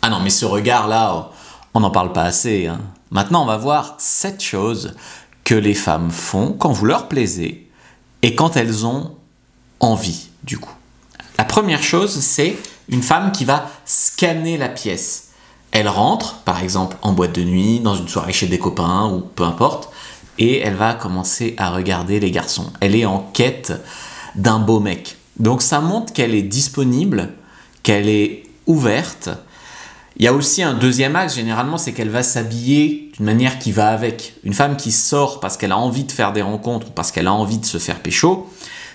Ah non, mais ce regard-là, on n'en parle pas assez, hein. Maintenant, on va voir 7 choses que les femmes font quand vous leur plaisez et quand elles ont envie, du coup. La première chose, c'est une femme qui va scanner la pièce. Elle rentre, par exemple, en boîte de nuit, dans une soirée chez des copains, ou peu importe, et elle va commencer à regarder les garçons. Elle est en quête d'un beau mec. Donc ça montre qu'elle est disponible, qu'elle est ouverte. Il y a aussi un deuxième axe, généralement, c'est qu'elle va s'habiller d'une manière qui va avec. Une femme qui sort parce qu'elle a envie de faire des rencontres ou parce qu'elle a envie de se faire pécho,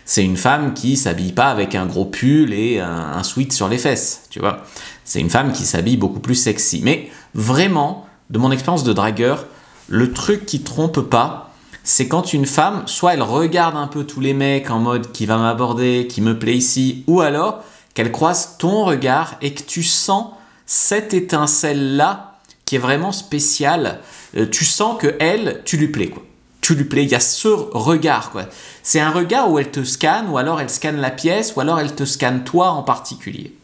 c'est une femme qui s'habille pas avec un gros pull et un sweat sur les fesses, tu vois. C'est une femme qui s'habille beaucoup plus sexy. Mais vraiment, de mon expérience de dragueur, le truc qui trompe pas, c'est quand une femme, soit elle regarde un peu tous les mecs en mode qui va m'aborder, qui me plaît ici, ou alors qu'elle croise ton regard et que tu sens cette étincelle-là qui est vraiment spéciale. Tu sens que elle, tu lui plais, quoi. Tu lui plais, il y a ce regard, quoi. C'est un regard où elle te scanne, ou alors elle scanne la pièce, ou alors elle te scanne toi en particulier.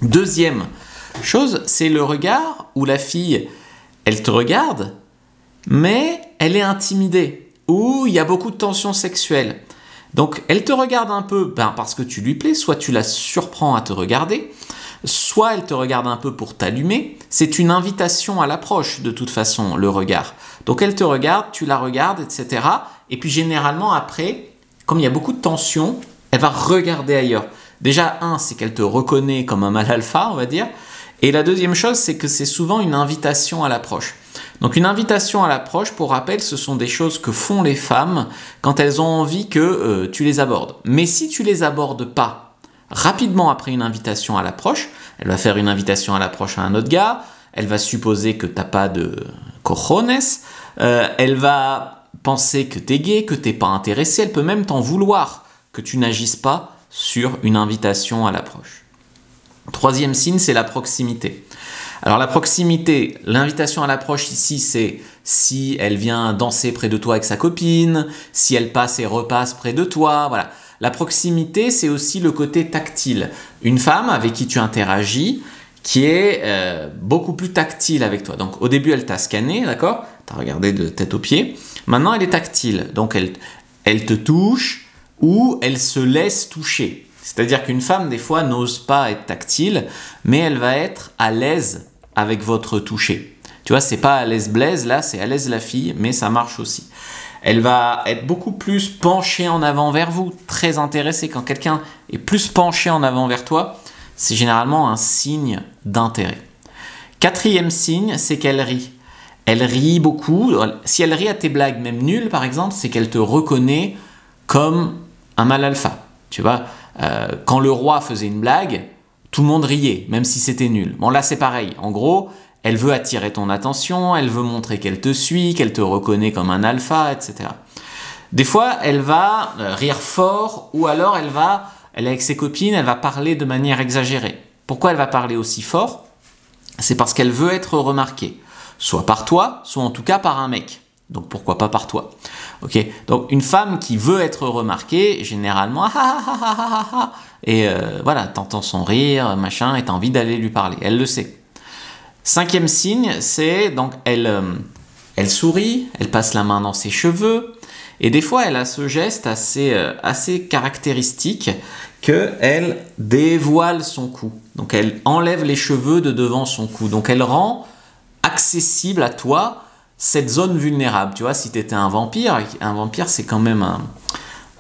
Deuxième chose, c'est le regard où la fille, elle te regarde, mais elle est intimidée, où il y a beaucoup de tension sexuelle. Donc elle te regarde un peu parce que tu lui plais, soit tu la surprends à te regarder, soit elle te regarde un peu pour t'allumer. C'est une invitation à l'approche de toute façon, le regard. Donc elle te regarde, tu la regardes, etc. Et puis généralement après, comme il y a beaucoup de tension, elle va regarder ailleurs. Déjà, c'est qu'elle te reconnaît comme un mâle alpha, on va dire. Et la deuxième chose, c'est que c'est souvent une invitation à l'approche. Donc une invitation à l'approche, pour rappel, ce sont des choses que font les femmes quand elles ont envie que tu les abordes. Mais si tu les abordes pas rapidement après une invitation à l'approche, elle va faire une invitation à l'approche à un autre gars, elle va supposer que t'as pas de cojones, elle va penser que t'es gay, que t'es pas intéressé, elle peut même t'en vouloir que tu n'agisses pas sur une invitation à l'approche. Troisième signe, c'est la proximité. Alors la proximité, l'invitation à l'approche ici, c'est si elle vient danser près de toi avec sa copine, si elle passe et repasse près de toi, voilà. La proximité, c'est aussi le côté tactile. Une femme avec qui tu interagis, qui est beaucoup plus tactile avec toi. Donc au début, elle t'a scanné, d'accord? Tu as regardé de tête aux pieds. Maintenant, elle est tactile. Donc elle te touche ou elle se laisse toucher. C'est-à-dire qu'une femme, des fois, n'ose pas être tactile, mais elle va être à l'aise avec votre toucher. Tu vois, c'est pas à l'aise Blaise, là, c'est à l'aise la fille, mais ça marche aussi. Elle va être beaucoup plus penchée en avant vers vous, très intéressée. Quand quelqu'un est plus penché en avant vers toi, c'est généralement un signe d'intérêt. Quatrième signe, c'est qu'elle rit. Elle rit beaucoup. Si elle rit à tes blagues, même nulles par exemple, c'est qu'elle te reconnaît comme un mâle alpha. Tu vois, quand le roi faisait une blague, tout le monde riait, même si c'était nul. Bon là c'est pareil, en gros, elle veut attirer ton attention, elle veut montrer qu'elle te suit, qu'elle te reconnaît comme un alpha, etc. Des fois, elle va rire fort, ou alors elle est avec ses copines, elle va parler de manière exagérée. Pourquoi elle va parler aussi fort? C'est parce qu'elle veut être remarquée, soit par toi, soit en tout cas par un mec. Donc pourquoi pas par toi? Ok. Donc une femme qui veut être remarquée, généralement, et voilà, t'entends son rire, machin, et t'as envie d'aller lui parler. Elle le sait. Cinquième signe, c'est donc elle sourit, elle passe la main dans ses cheveux, et des fois elle a ce geste assez caractéristique qu'elle dévoile son cou. Donc elle enlève les cheveux de devant son cou. Donc elle rend accessible à toi cette zone vulnérable. Tu vois, si tu étais un vampire c'est quand même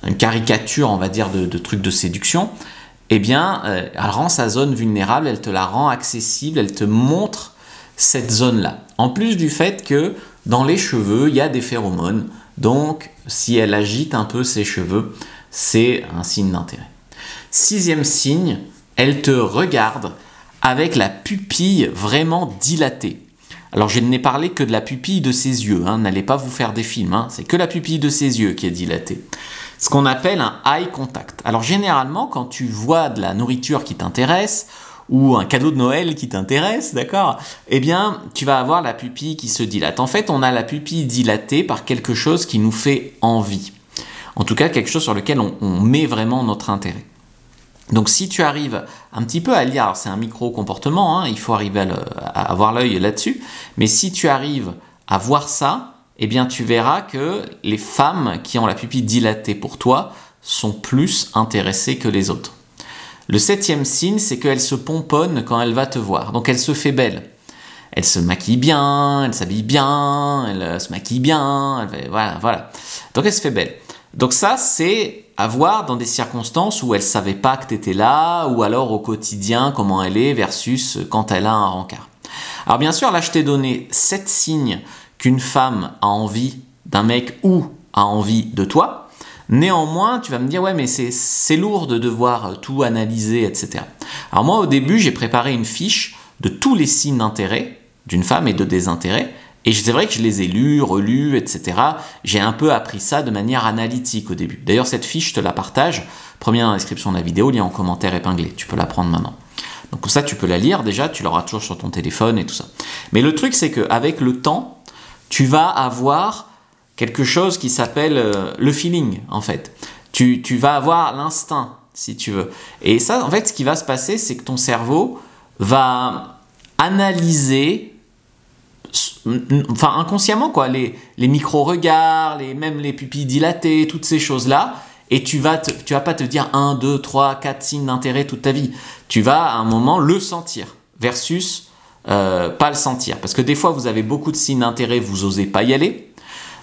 une caricature, on va dire, de trucs de séduction. Eh bien, elle rend sa zone vulnérable, elle te la rend accessible, elle te montre cette zone-là. En plus du fait que dans les cheveux, il y a des phéromones. Donc, si elle agite un peu ses cheveux, c'est un signe d'intérêt. Sixième signe, elle te regarde avec la pupille vraiment dilatée. Alors, je n'ai parlé que de la pupille de ses yeux. N'allez pas vous faire des films. C'est que la pupille de ses yeux qui est dilatée. Ce qu'on appelle un eye contact. Alors, généralement, quand tu vois de la nourriture qui t'intéresse ou un cadeau de Noël qui t'intéresse, d'accord? Eh bien, tu vas avoir la pupille qui se dilate. En fait, on a la pupille dilatée par quelque chose qui nous fait envie. En tout cas, quelque chose sur lequel on met vraiment notre intérêt. Donc si tu arrives un petit peu à lire, alors c'est un micro-comportement, hein, il faut arriver à avoir l'œil là-dessus, mais si tu arrives à voir ça, eh bien tu verras que les femmes qui ont la pupille dilatée pour toi sont plus intéressées que les autres. Le 7e signe, c'est qu'elle se pomponne quand elle va te voir, donc elle se fait belle. Elle se maquille bien, elle s'habille bien, elle se maquille bien, voilà. Donc elle se fait belle. Donc ça, c'est à voir dans des circonstances où elle ne savait pas que tu étais là, ou alors au quotidien, comment elle est, versus quand elle a un rencard. Alors bien sûr, là, je t'ai donné 7 signes qu'une femme a envie d'un mec ou a envie de toi. Néanmoins, tu vas me dire, ouais, mais c'est lourd de devoir tout analyser, etc. Alors moi, au début, j'ai préparé une fiche de tous les signes d'intérêt d'une femme et de désintérêt. Et c'est vrai que je les ai lus, relus, etc. J'ai un peu appris ça de manière analytique au début. D'ailleurs, cette fiche, je te la partage. Première dans la description de la vidéo, lien en commentaire épinglé. Tu peux la prendre maintenant. Donc ça, tu peux la lire déjà, tu l'auras toujours sur ton téléphone et tout ça. Mais le truc, c'est qu'avec le temps, tu vas avoir quelque chose qui s'appelle le feeling, en fait. Tu vas avoir l'instinct, si tu veux. Et ça, en fait, ce qui va se passer, c'est que ton cerveau va analyser, enfin inconsciemment, quoi, les micro-regards, même les pupilles dilatées, toutes ces choses-là, et tu vas pas te dire 1, 2, 3, 4 signes d'intérêt toute ta vie. Tu vas à un moment le sentir, versus pas le sentir. Parce que des fois, vous avez beaucoup de signes d'intérêt, vous osez pas y aller.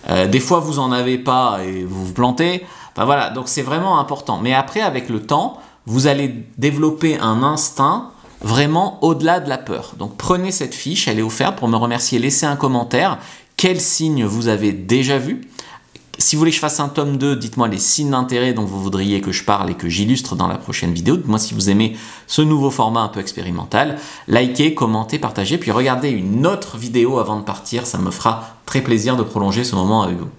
Des fois, vous en avez pas et vous vous plantez. Enfin, voilà, donc c'est vraiment important. Mais après, avec le temps, vous allez développer un instinct vraiment au-delà de la peur. Donc prenez cette fiche, elle est offerte. Pour me remercier, laissez un commentaire. Quels signes vous avez déjà vus? Si vous voulez que je fasse un tome 2, dites-moi les signes d'intérêt dont vous voudriez que je parle et que j'illustre dans la prochaine vidéo. Dites-moi si vous aimez ce nouveau format un peu expérimental. Likez, commentez, partagez, puis regardez une autre vidéo avant de partir. Ça me fera très plaisir de prolonger ce moment avec vous.